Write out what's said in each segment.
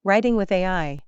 Writing with AI.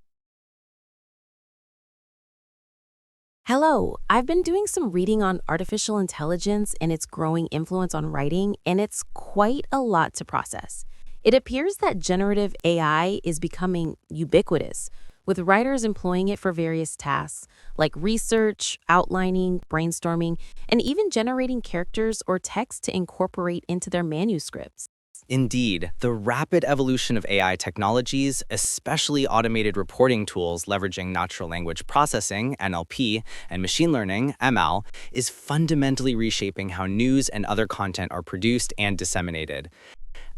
Hello, I've been doing some reading on artificial intelligence and its growing influence on writing, and it's quite a lot to process. It appears that generative AI is becoming ubiquitous, with writers employing it for various tasks like research, outlining, brainstorming, and even generating characters or text to incorporate into their manuscripts. Indeed, the rapid evolution of AI technologies, especially automated reporting tools leveraging natural language processing, NLP, and machine learning, ML, is fundamentally reshaping how news and other content are produced and disseminated.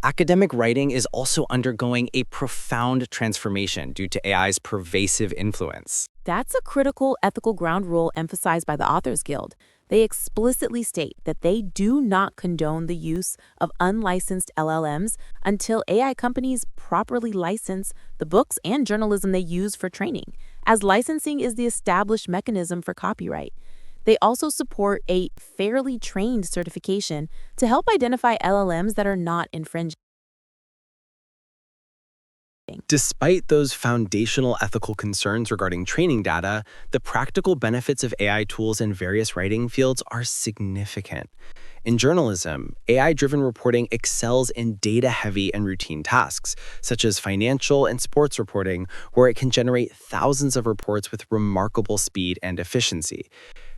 Academic writing is also undergoing a profound transformation due to AI's pervasive influence. That's a critical ethical ground rule emphasized by the Authors Guild. They explicitly state that they do not condone the use of unlicensed LLMs until AI companies properly license the books and journalism they use for training, as licensing is the established mechanism for copyright. They also support a fairly trained certification to help identify LLMs that are not infringing. Despite those foundational ethical concerns regarding training data, the practical benefits of AI tools in various writing fields are significant. In journalism, AI-driven reporting excels in data-heavy and routine tasks, such as financial and sports reporting, where it can generate thousands of reports with remarkable speed and efficiency.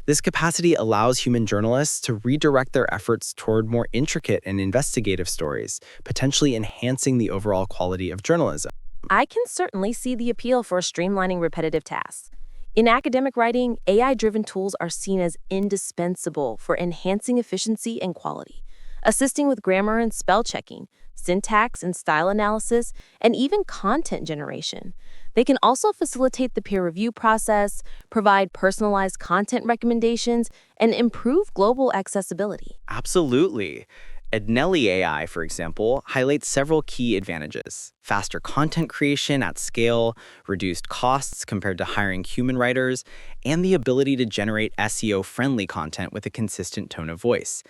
This capacity allows human journalists to redirect their efforts toward more intricate and investigative stories, potentially enhancing the overall quality of journalism. I can certainly see the appeal for streamlining repetitive tasks. In academic writing, AI-driven tools are seen as indispensable for enhancing efficiency and quality, assisting with grammar and spell checking, syntax and style analysis, and even content generation. They can also facilitate the peer review process, provide personalized content recommendations, and improve global accessibility. Absolutely. Ednelli AI, for example, highlights several key advantages: faster content creation at scale, reduced costs compared to hiring human writers, and the ability to generate SEO-friendly content with a consistent tone of voice.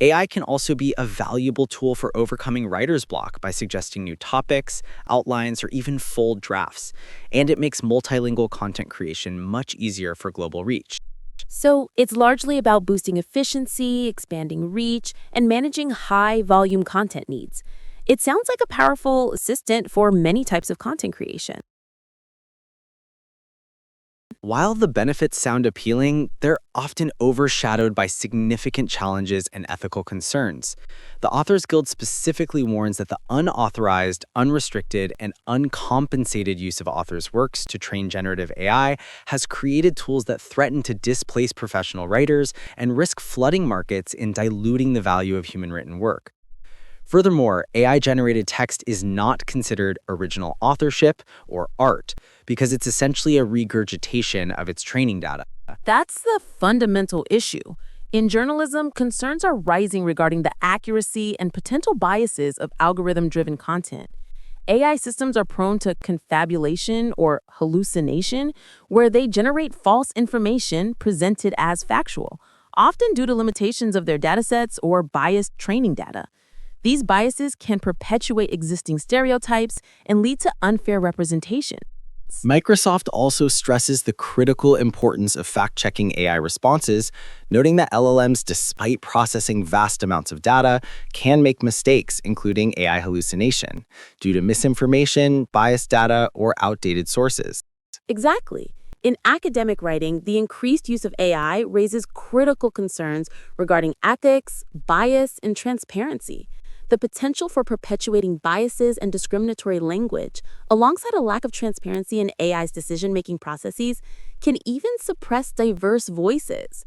AI can also be a valuable tool for overcoming writer's block by suggesting new topics, outlines, or even full drafts, and it makes multilingual content creation much easier for global reach. So it's largely about boosting efficiency, expanding reach, and managing high-volume content needs. It sounds like a powerful assistant for many types of content creation. While the benefits sound appealing, they're often overshadowed by significant challenges and ethical concerns. The Authors Guild specifically warns that the unauthorized, unrestricted, and uncompensated use of authors' works to train generative AI has created tools that threaten to displace professional writers and risk flooding markets in diluting the value of human-written work. Furthermore, AI-generated text is not considered original authorship or art because it's essentially a regurgitation of its training data. That's the fundamental issue. In journalism, concerns are rising regarding the accuracy and potential biases of algorithm-driven content. AI systems are prone to confabulation or hallucination, where they generate false information presented as factual, often due to limitations of their datasets or biased training data. These biases can perpetuate existing stereotypes and lead to unfair representation. Microsoft also stresses the critical importance of fact-checking AI responses, noting that LLMs, despite processing vast amounts of data, can make mistakes, including AI hallucination, due to misinformation, biased data, or outdated sources. Exactly. In academic writing, the increased use of AI raises critical concerns regarding ethics, bias, and transparency. The potential for perpetuating biases and discriminatory language, alongside a lack of transparency in AI's decision-making processes, can even suppress diverse voices.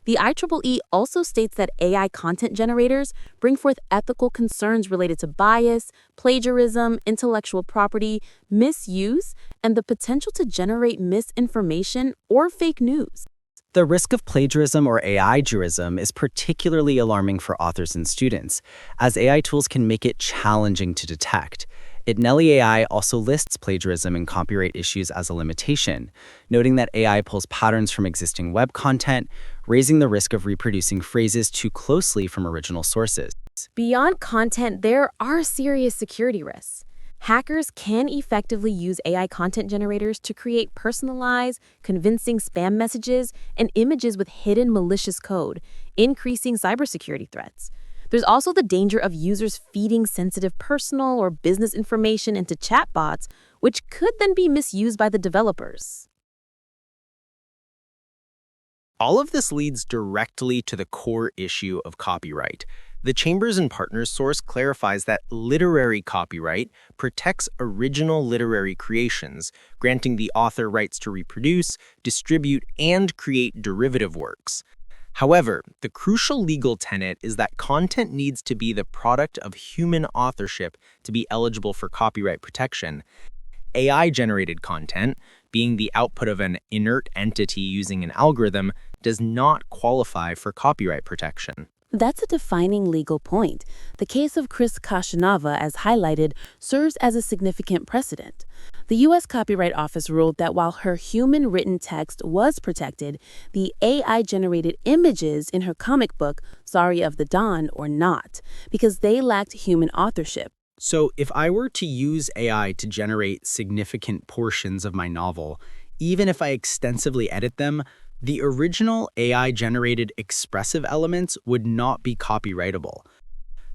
The IEEE also states that AI content generators bring forth ethical concerns related to bias, plagiarism, intellectual property, misuse, and the potential to generate misinformation or fake news. The risk of plagiarism or AI-jurism is particularly alarming for authors and students, as AI tools can make it challenging to detect. Ednelli AI also lists plagiarism and copyright issues as a limitation, noting that AI pulls patterns from existing web content, raising the risk of reproducing phrases too closely from original sources. Beyond content, there are serious security risks. Hackers can effectively use AI content generators to create personalized, convincing spam messages and images with hidden malicious code, increasing cybersecurity threats. There's also the danger of users feeding sensitive personal or business information into chatbots, which could then be misused by the developers. All of this leads directly to the core issue of copyright. The Chambers and Partners source clarifies that literary copyright protects original literary creations, granting the author rights to reproduce, distribute, and create derivative works. However, the crucial legal tenet is that content needs to be the product of human authorship to be eligible for copyright protection. AI-generated content, being the output of an inert entity using an algorithm, does not qualify for copyright protection. That's a defining legal point. The case of Chris Kashinava, as highlighted, serves as a significant precedent. The U.S. Copyright Office ruled that while her human written text was protected, the AI-generated images in her comic book, Sorry of the Dawn, were not, because they lacked human authorship. So if I were to use AI to generate significant portions of my novel, even if I extensively edit them, the original AI-generated expressive elements would not be copyrightable.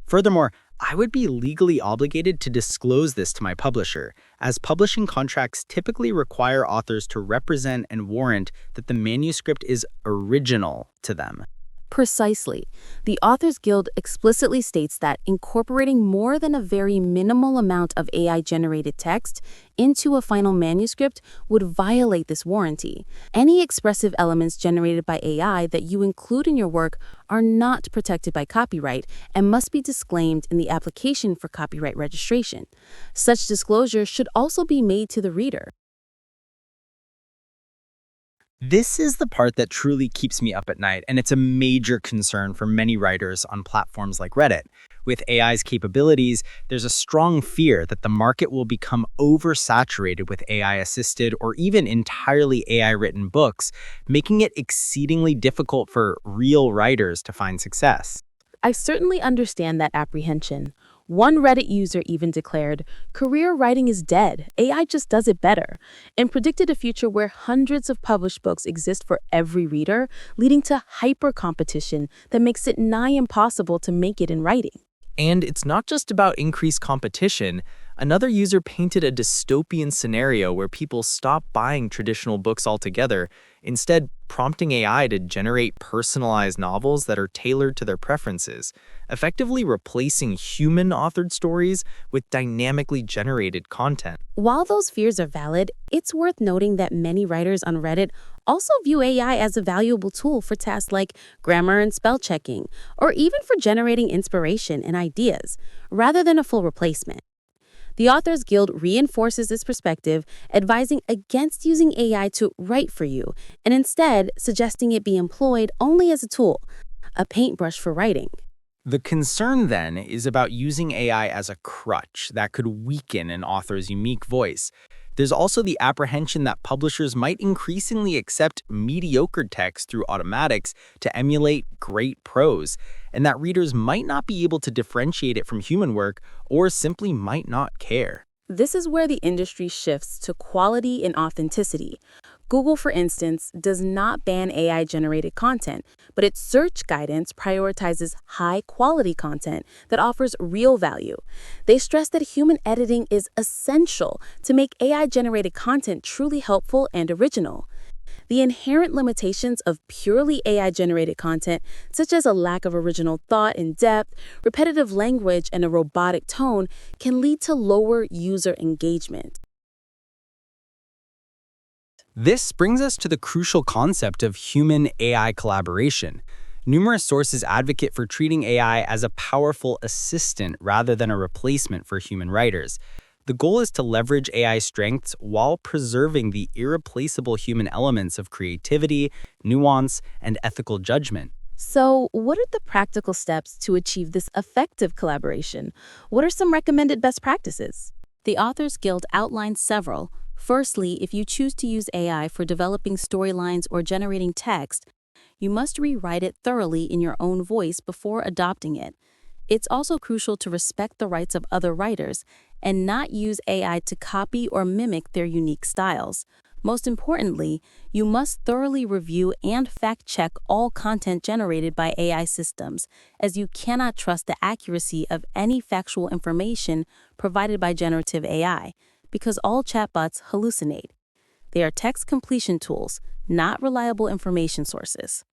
Furthermore, I would be legally obligated to disclose this to my publisher, as publishing contracts typically require authors to represent and warrant that the manuscript is original to them. Precisely. The Authors Guild explicitly states that incorporating more than a very minimal amount of AI-generated text into a final manuscript would violate this warranty. Any expressive elements generated by AI that you include in your work are not protected by copyright and must be disclaimed in the application for copyright registration. Such disclosure should also be made to the reader. This is the part that truly keeps me up at night, and it's a major concern for many writers on platforms like Reddit. With AI's capabilities, there's a strong fear that the market will become oversaturated with AI-assisted or even entirely AI-written books, making it exceedingly difficult for real writers to find success. I certainly understand that apprehension. One Reddit user even declared, "Career writing is dead. AI just does it better," and predicted a future where hundreds of published books exist for every reader, leading to hyper-competition that makes it nigh impossible to make it in writing. And it's not just about increased competition. Another user painted a dystopian scenario where people stop buying traditional books altogether, instead prompting AI to generate personalized novels that are tailored to their preferences, effectively replacing human-authored stories with dynamically generated content. While those fears are valid, it's worth noting that many writers on Reddit also view AI as a valuable tool for tasks like grammar and spell checking, or even for generating inspiration and ideas, rather than a full replacement. The Authors Guild reinforces this perspective, advising against using AI to write for you, and instead suggesting it be employed only as a tool, a paintbrush for writing. The concern, then, is about using AI as a crutch that could weaken an author's unique voice. There's also the apprehension that publishers might increasingly accept mediocre text through automatics to emulate great prose, and that readers might not be able to differentiate it from human work or simply might not care. This is where the industry shifts to quality and authenticity. Google, for instance, does not ban AI-generated content, but its search guidance prioritizes high-quality content that offers real value. They stress that human editing is essential to make AI-generated content truly helpful and original. The inherent limitations of purely AI-generated content, such as a lack of original thought and depth, repetitive language, and a robotic tone, can lead to lower user engagement. This brings us to the crucial concept of human-AI collaboration. Numerous sources advocate for treating AI as a powerful assistant rather than a replacement for human writers. The goal is to leverage AI strengths while preserving the irreplaceable human elements of creativity, nuance, and ethical judgment. So, what are the practical steps to achieve this effective collaboration? What are some recommended best practices? The Authors Guild outlines several. Firstly, if you choose to use AI for developing storylines or generating text, you must rewrite it thoroughly in your own voice before adopting it. It's also crucial to respect the rights of other writers and not use AI to copy or mimic their unique styles. Most importantly, you must thoroughly review and fact-check all content generated by AI systems, as you cannot trust the accuracy of any factual information provided by generative AI, because all chatbots hallucinate. They are text completion tools, not reliable information sources.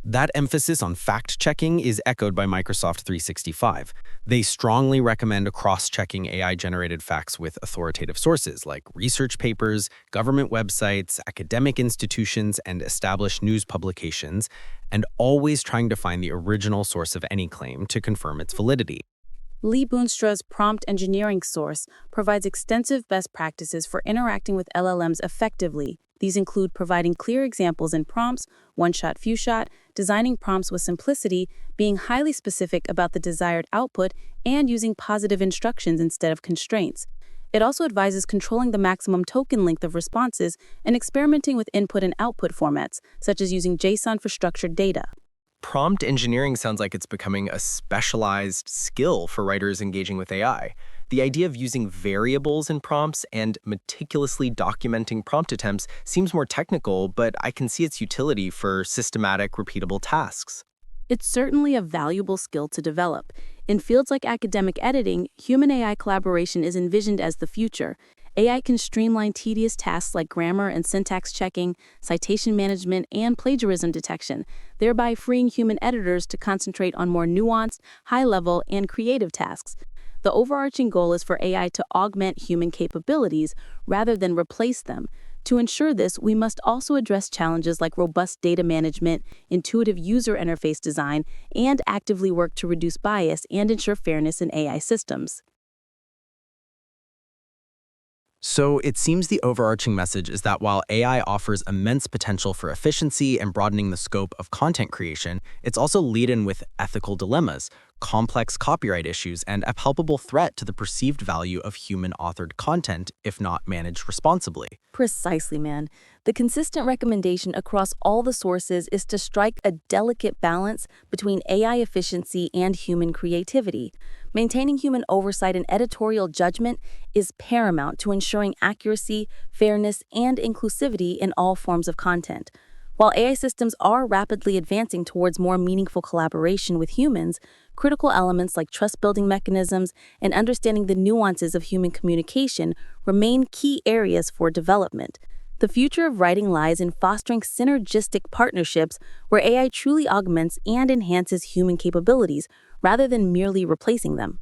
That emphasis on fact-checking is echoed by Microsoft 365. They strongly recommend cross-checking AI-generated facts with authoritative sources like research papers, government websites, academic institutions, and established news publications, and always trying to find the original source of any claim to confirm its validity. Lee Boonstra's prompt engineering source provides extensive best practices for interacting with LLMs effectively. These include providing clear examples in prompts, one-shot, few-shot, designing prompts with simplicity, being highly specific about the desired output, and using positive instructions instead of constraints. It also advises controlling the maximum token length of responses and experimenting with input and output formats, such as using JSON for structured data. Prompt engineering sounds like it's becoming a specialized skill for writers engaging with AI. The idea of using variables in prompts and meticulously documenting prompt attempts seems more technical, but I can see its utility for systematic, repeatable tasks. It's certainly a valuable skill to develop. In fields like academic editing, human-AI collaboration is envisioned as the future. AI can streamline tedious tasks like grammar and syntax checking, citation management, and plagiarism detection, thereby freeing human editors to concentrate on more nuanced, high-level, and creative tasks. The overarching goal is for AI to augment human capabilities rather than replace them. To ensure this, we must also address challenges like robust data management, intuitive user interface design, and actively work to reduce bias and ensure fairness in AI systems. So it seems the overarching message is that while AI offers immense potential for efficiency and broadening the scope of content creation, it's also laden with ethical dilemmas, complex copyright issues, and a palpable threat to the perceived value of human-authored content if not managed responsibly. Precisely, man. The consistent recommendation across all the sources is to strike a delicate balance between AI efficiency and human creativity. Maintaining human oversight and editorial judgment is paramount to ensuring accuracy, fairness, and inclusivity in all forms of content. While AI systems are rapidly advancing towards more meaningful collaboration with humans, critical elements like trust-building mechanisms and understanding the nuances of human communication remain key areas for development. The future of writing lies in fostering synergistic partnerships where AI truly augments and enhances human capabilities rather than merely replacing them.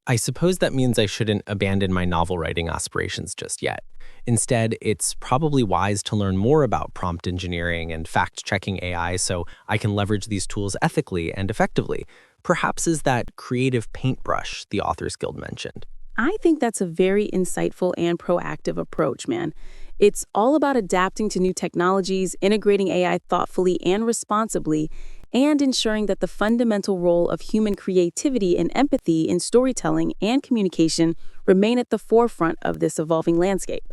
I suppose that means I shouldn't abandon my novel writing aspirations just yet. Instead, it's probably wise to learn more about prompt engineering and fact-checking AI so I can leverage these tools ethically and effectively, perhaps as that creative paintbrush the Authors Guild mentioned. I think that's a very insightful and proactive approach, man. It's all about adapting to new technologies, integrating AI thoughtfully and responsibly, and ensuring that the fundamental role of human creativity and empathy in storytelling and communication remain at the forefront of this evolving landscape.